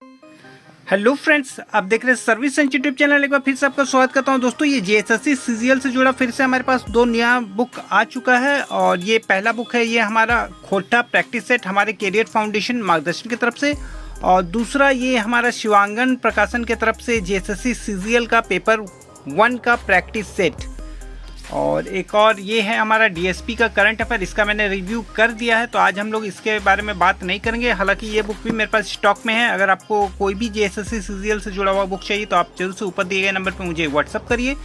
Hello friends, आप देख रहे हैं सर्विस सेंटर यूट्यूब चैनल। एक बार फिर से आपका स्वागत करता हूं। दोस्तों, ये जेएसएससी सीजीएल से जुड़ा फिर से हमारे पास दो नया बुक आ चुका है और ये पहला बुक है, ये हमारा खोटा प्रैक्टिस सेट हमारे कैरियर फाउंडेशन मार्गदर्शन की तरफ से, और दूसरा ये हमारा शिवांगन प्रकाशन की तरफ से जेएसएससी सीजीएल का पेपर 1 का प्रैक्टिस सेट, और एक और ये है हमारा डीएसपी का करंट अफेयर। इसका मैंने रिव्यू कर दिया है, तो आज हम लोग इसके बारे में बात नहीं करेंगे। हालांकि ये बुक भी मेरे पास स्टॉक में है। अगर आपको कोई भी जेएसएससी सीजीएल से जुड़ा हुआ बुक चाहिए तो आप जरूर से ऊपर दिए गए नंबर पर मुझे व्हाट्सअप करिए।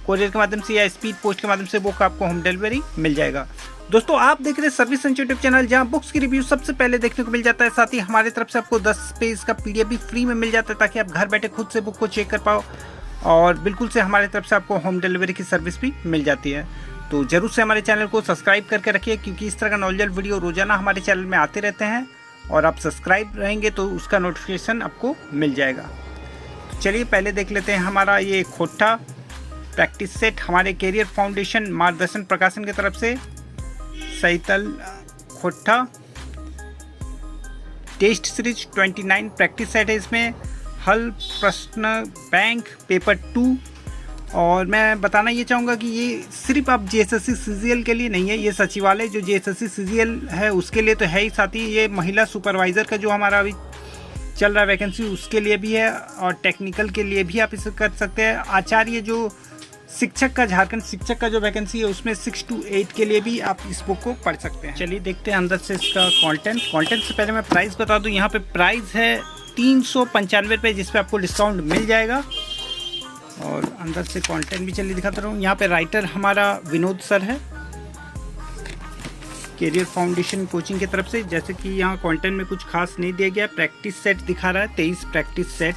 कोरियर के माध्यम से या स्पीड पोस्ट के माध्यम से बुक आपको होम डिलीवरी मिल जाएगा। दोस्तों, आप देख रहे हैं सर्विस सेंटर यूट्यूब चैनल, जहां बुक्स की रिव्यू सबसे पहले देखने को मिल जाता है। साथ ही हमारी तरफ से आपको 10 पेज का पीडीएफ भी फ्री में मिल जाता है, ताकि आप घर बैठे खुद से बुक को चेक कर पाओ, और बिल्कुल से हमारी तरफ से आपको होम डिलीवरी की सर्विस भी मिल जाती है। तो जरूर से हमारे चैनल को सब्सक्राइब करके रखिए, क्योंकि इस तरह का नॉलेजल वीडियो रोजाना हमारे चैनल में आते रहते हैं, और आप सब्सक्राइब रहेंगे तो उसका नोटिफिकेशन आपको मिल जाएगा। तो चलिए पहले देख लेते हैं हमारा ये खोटा प्रैक्टिस सेट हमारे कैरियर फाउंडेशन मार्गदर्शन प्रकाशन की तरफ से। सैतल खोटा टेस्ट सीरीज 29 प्रैक्टिस सेट है। इसमें हल प्रश्न बैंक पेपर 2, और मैं बताना ये चाहूँगा कि ये सिर्फ आप जेएसएससी सीजीएल के लिए नहीं है, ये सचिवालय जो जेएसएससी सीजीएल है उसके लिए तो है ही, साथ ही ये महिला सुपरवाइज़र का जो हमारा अभी चल रहा है वैकेंसी उसके लिए भी है, और टेक्निकल के लिए भी आप इसे कर सकते हैं। आचार्य जो शिक्षक का, झारखंड शिक्षक का जो वैकेंसी है उसमें 6 to 8 के लिए भी आप इस बुक को पढ़ सकते हैं। चलिए देखते हैं अंदर से इसका कंटेंट से पहले मैं प्राइस बता दूँ। यहाँ पे प्राइस है 395 रुपये, जिस पे आपको डिस्काउंट मिल जाएगा। और अंदर से कंटेंट भी चलिए दिखाता रहूँ। यहाँ पे राइटर हमारा विनोद सर है, कैरियर फाउंडेशन कोचिंग की तरफ से। जैसे कि यहाँ कंटेंट में कुछ खास नहीं दिया गया। प्रैक्टिस सेट दिखा रहा है 23 प्रैक्टिस सेट,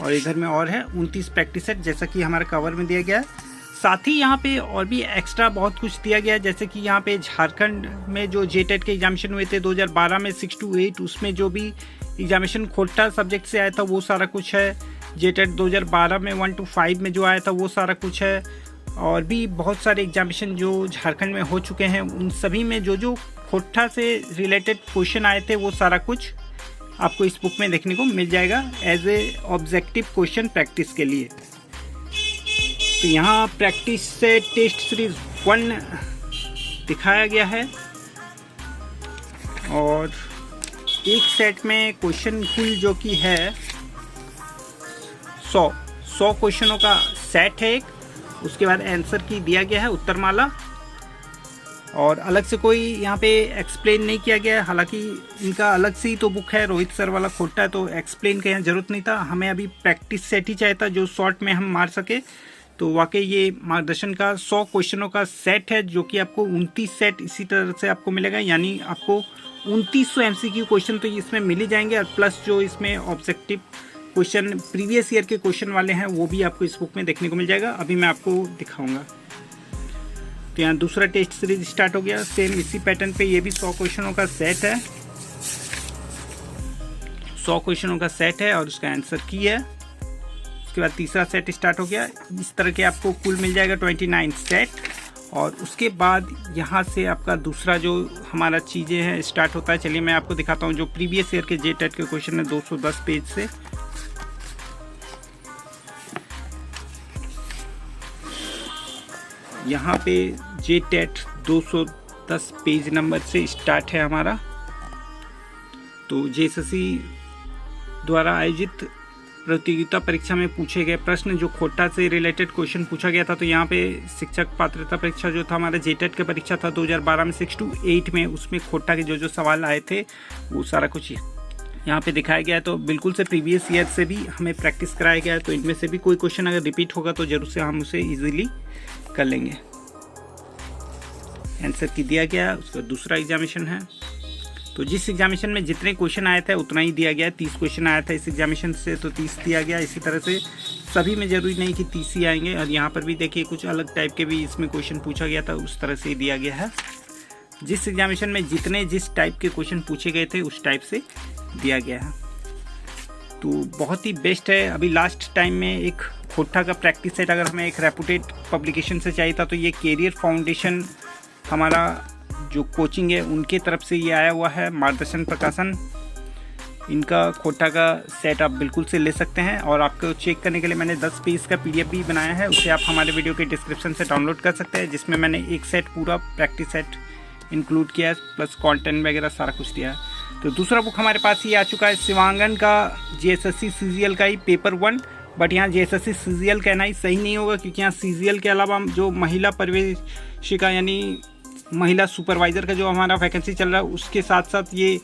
और इधर में और है 29 प्रैक्टिस सेट, जैसा कि हमारे कवर में दिया गया है। साथ ही यहाँ पे और भी एक्स्ट्रा बहुत कुछ दिया गया है, जैसे कि यहाँ पे झारखंड में जो जेटेट के एग्जामिनेशन हुए थे 2012 में 6 to 8, उसमें जो भी एग्जामिनेशन खोटा सब्जेक्ट से आया था वो सारा कुछ है। जेटेट 2012 में 1 to 5 में जो आया था वो सारा कुछ है, और भी बहुत सारे एग्जामिनेशन जो झारखंड में हो चुके हैं उन सभी में जो जो खोटा से रिलेटेड क्वेश्चन आए थे वो सारा कुछ आपको इस बुक में देखने को मिल जाएगा, as a objective question practice के लिए। तो यहाँ प्रैक्टिस से टेस्ट सीरीज 1 दिखाया गया है, और एक सेट में क्वेश्चन कुल जो कि है 100 क्वेश्चनों का सेट है एक। उसके बाद आंसर की दिया गया है उत्तरमाला, और अलग से कोई यहाँ पे एक्सप्लेन नहीं किया गया है। हालांकि इनका अलग से ही तो बुक है, रोहित सर वाला खोटा है, तो एक्सप्लेन की जरूरत नहीं था। हमें अभी प्रैक्टिस सेट ही चाहिए था जो शॉर्ट में हम मार सके। तो वाकई ये मार्गदर्शन का 100 क्वेश्चनों का सेट है, जो कि आपको 29 सेट इसी तरह से आपको मिलेगा, यानी आपको 2900 MCQ क्वेश्चन तो इसमें मिल ही जाएंगे, और प्लस जो इसमें ऑब्जेक्टिव क्वेश्चन प्रीवियस ईयर के क्वेश्चन वाले हैं वो भी आपको इस बुक में देखने को मिल जाएगा। अभी मैं आपको दिखाऊंगा। तो यहाँ दूसरा टेस्ट सीरीज स्टार्ट हो गया, सेम इसी पैटर्न पे ये भी 100 क्वेश्चनों का सेट है। 100 क्वेश्चनों का सेट है और उसका आंसर की है। उसके बाद तीसरा सेट स्टार्ट हो गया। इस तरह के आपको कुल मिल जाएगा 29 सेट, और उसके बाद यहाँ से आपका दूसरा जो हमारा चीज़ें हैं स्टार्ट होता है। चलिए मैं आपको दिखाता हूँ जो प्रीवियस ईयर के जेटेट के क्वेश्चन है 210 पेज से। यहाँ पे जेटेट 210 पेज नंबर से स्टार्ट है हमारा। तो जेएसएससी द्वारा आयोजित प्रतियोगिता परीक्षा में पूछे गए प्रश्न, जो खोटा से रिलेटेड क्वेश्चन पूछा गया था। तो यहाँ पे शिक्षक पात्रता परीक्षा जो था हमारा जेटेट का परीक्षा था 2012 में 6 to 8 में, उसमें खोटा के जो जो सवाल आए थे वो सारा कुछ यहाँ पे दिखाया गया है। तो बिल्कुल से प्रीवियस ईयर से भी हमें प्रैक्टिस कराया गया है, तो इनमें से भी कोई क्वेश्चन अगर रिपीट होगा तो जरूर से हम उसे ईजिली कर लेंगे। आंसर की दिया गया। उसका दूसरा एग्जामिनेशन है, तो जिस एग्जामिनेशन में जितने क्वेश्चन आए थे उतना ही दिया गया। 30 क्वेश्चन आया था इस एग्जामिनेशन से, तो 30 दिया गया। इसी तरह से सभी में जरूरी नहीं कि 30 ही आएंगे, और यहाँ पर भी देखिए कुछ अलग टाइप के भी इसमें क्वेश्चन पूछा गया था, उस तरह से ही दिया गया है। जिस एग्जामिनेशन में जिस टाइप के क्वेश्चन पूछे गए थे उस टाइप से दिया गया है। तो बहुत ही बेस्ट है। अभी लास्ट टाइम में एक खोटा का प्रैक्टिस सेट अगर हमें एक रेपुटेड पब्लिकेशन से चाहिए था, तो ये कैरियर फाउंडेशन हमारा जो कोचिंग है उनके तरफ से ये आया हुआ है, मार्गदर्शन प्रकाशन। इनका खोटा का सेट आप बिल्कुल से ले सकते हैं। और आपको चेक करने के लिए मैंने 10 पेज का PDF भी बनाया है, उसे आप हमारे वीडियो के डिस्क्रिप्शन से डाउनलोड कर सकते हैं, जिसमें मैंने एक सेट पूरा प्रैक्टिस सेट इंक्लूड किया है, प्लस कंटेंट वगैरह सारा कुछ दिया है। तो दूसरा बुक हमारे पास ये आ चुका है शिवांगन का JSSC CGL का ही पेपर 1। बट यहाँ JSSC CGL कहना ही सही नहीं होगा, क्योंकि यहाँ CGL के अलावा जो महिला प्रवेशिका यानी महिला सुपरवाइज़र का जो हमारा वैकेंसी चल रहा है, उसके साथ साथ ये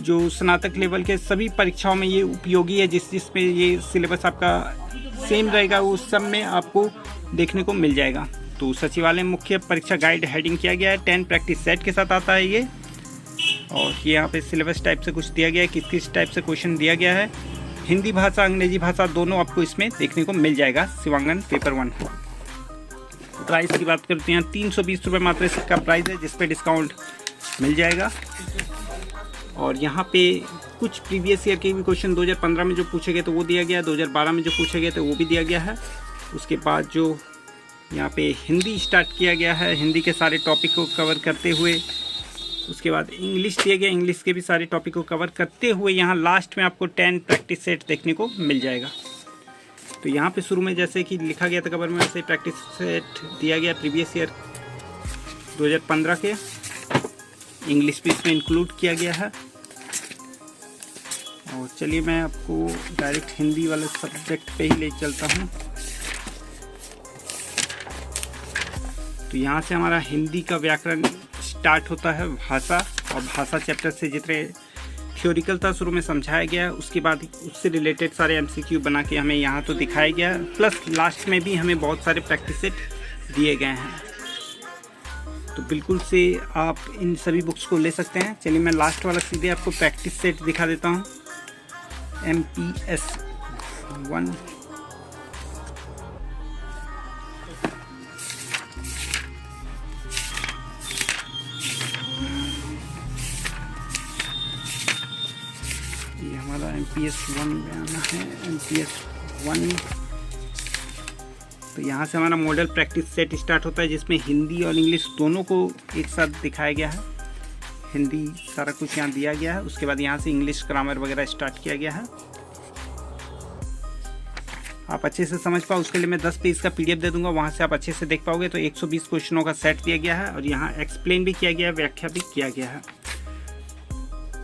जो स्नातक लेवल के सभी परीक्षाओं में ये उपयोगी है, जिसमें ये सिलेबस आपका सेम रहेगा, उस सब में आपको देखने को मिल जाएगा। तो सचिवालय मुख्य परीक्षा गाइड हेडिंग किया गया है, 10 प्रैक्टिस सेट के साथ आता है ये। और ये यहाँ पे सिलेबस टाइप से कुछ दिया गया है, किस किस टाइप से क्वेश्चन दिया गया है, हिंदी भाषा अंग्रेजी भाषा दोनों आपको इसमें देखने को मिल जाएगा शिवांगन पेपर 1। प्राइस की बात करते हैं, 320 रुपये मात्र इसका प्राइस है, जिस पे डिस्काउंट मिल जाएगा। और यहाँ पे कुछ प्रीवियस ईयर के भी क्वेश्चन 2015 में जो पूछे गए तो वो दिया गया, 2012 में जो पूछे गए तो वो भी दिया गया है। उसके बाद जो यहाँ पे हिंदी स्टार्ट किया गया है, हिंदी के सारे टॉपिक को कवर करते हुए। उसके बाद इंग्लिश दिया गया, इंग्लिश के भी सारे टॉपिक को कवर करते हुए यहाँ लास्ट में आपको 10 प्रैक्टिस सेट देखने को मिल जाएगा। तो यहाँ पे शुरू में जैसे कि लिखा गया था कवर में, वैसे प्रैक्टिस सेट दिया गया प्रीवियस ईयर 2015 के। इंग्लिश भी इसमें इंक्लूड किया गया है। और चलिए मैं आपको डायरेक्ट हिंदी वाले सब्जेक्ट पे ही ले चलता हूँ। तो यहाँ से हमारा हिंदी का व्याकरण स्टार्ट होता है, भाषा और भाषा चैप्टर से जितने थ्योरिकल था शुरू में समझाया गया है, उसके बाद उससे रिलेटेड सारे MCQ बना के हमें यहाँ तो दिखाया गया है, प्लस लास्ट में भी हमें बहुत सारे प्रैक्टिस सेट दिए गए हैं। तो बिल्कुल से आप इन सभी बुक्स को ले सकते हैं। चलिए मैं लास्ट वाला सीधे आपको प्रैक्टिस सेट दिखा देता हूँ, MPS 1। ये हमारा MPS 1 में आना है, MPS 1। तो यहाँ से हमारा मॉडल प्रैक्टिस सेट स्टार्ट होता है, जिसमें हिंदी और इंग्लिश दोनों को एक साथ दिखाया गया है। हिंदी सारा कुछ यहाँ दिया गया है, उसके बाद यहाँ से इंग्लिश ग्रामर वगैरह स्टार्ट किया गया है। आप अच्छे से समझ पाओ उसके लिए मैं 10 पेज का PDF दे दूंगा, वहाँ से आप अच्छे से देख पाओगे। तो 120 क्वेश्चनों का सेट दिया गया है और यहाँ एक्सप्लेन भी किया गया है, व्याख्या भी किया गया है।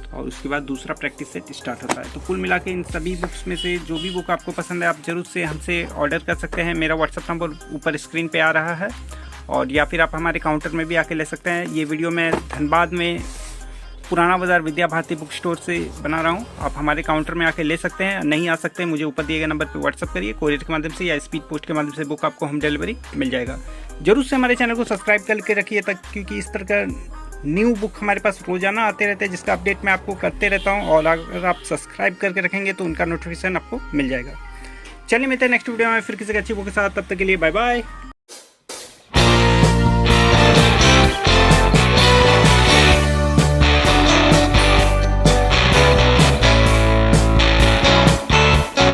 और उसके बाद दूसरा प्रैक्टिस सेट स्टार्ट होता है। तो कुल मिला के इन सभी बुक्स में से जो भी बुक आपको पसंद है, आप जरूर से हमसे ऑर्डर कर सकते हैं। मेरा व्हाट्सअप नंबर ऊपर स्क्रीन पे आ रहा है, और या फिर आप हमारे काउंटर में भी आके ले सकते हैं। ये वीडियो मैं धनबाद में पुराना बाज़ार विद्या भारती बुक स्टोर से बना रहा हूँ। आप हमारे काउंटर में आके ले सकते हैं। नहीं आ सकते मुझे ऊपर दिए गए नंबर पर व्हाट्सअप करिए, कोरियर के माध्यम से या स्पीड पोस्ट के माध्यम से बुक आपको होम डिलीवरी मिल जाएगा। जरूर से हमारे चैनल को सब्सक्राइब करके रखिए तक, क्योंकि इस तरह का न्यू बुक हमारे पास रोजाना आते रहते हैं, जिसका अपडेट मैं आपको करते रहता हूं। और अगर आप सब्सक्राइब करके रखेंगे तो उनका नोटिफिकेशन आपको मिल जाएगा। चलिए मिलते हैं नेक्स्ट वीडियो में फिर किसी अच्छी बुक के साथ, तब तक के लिए बाय बाय।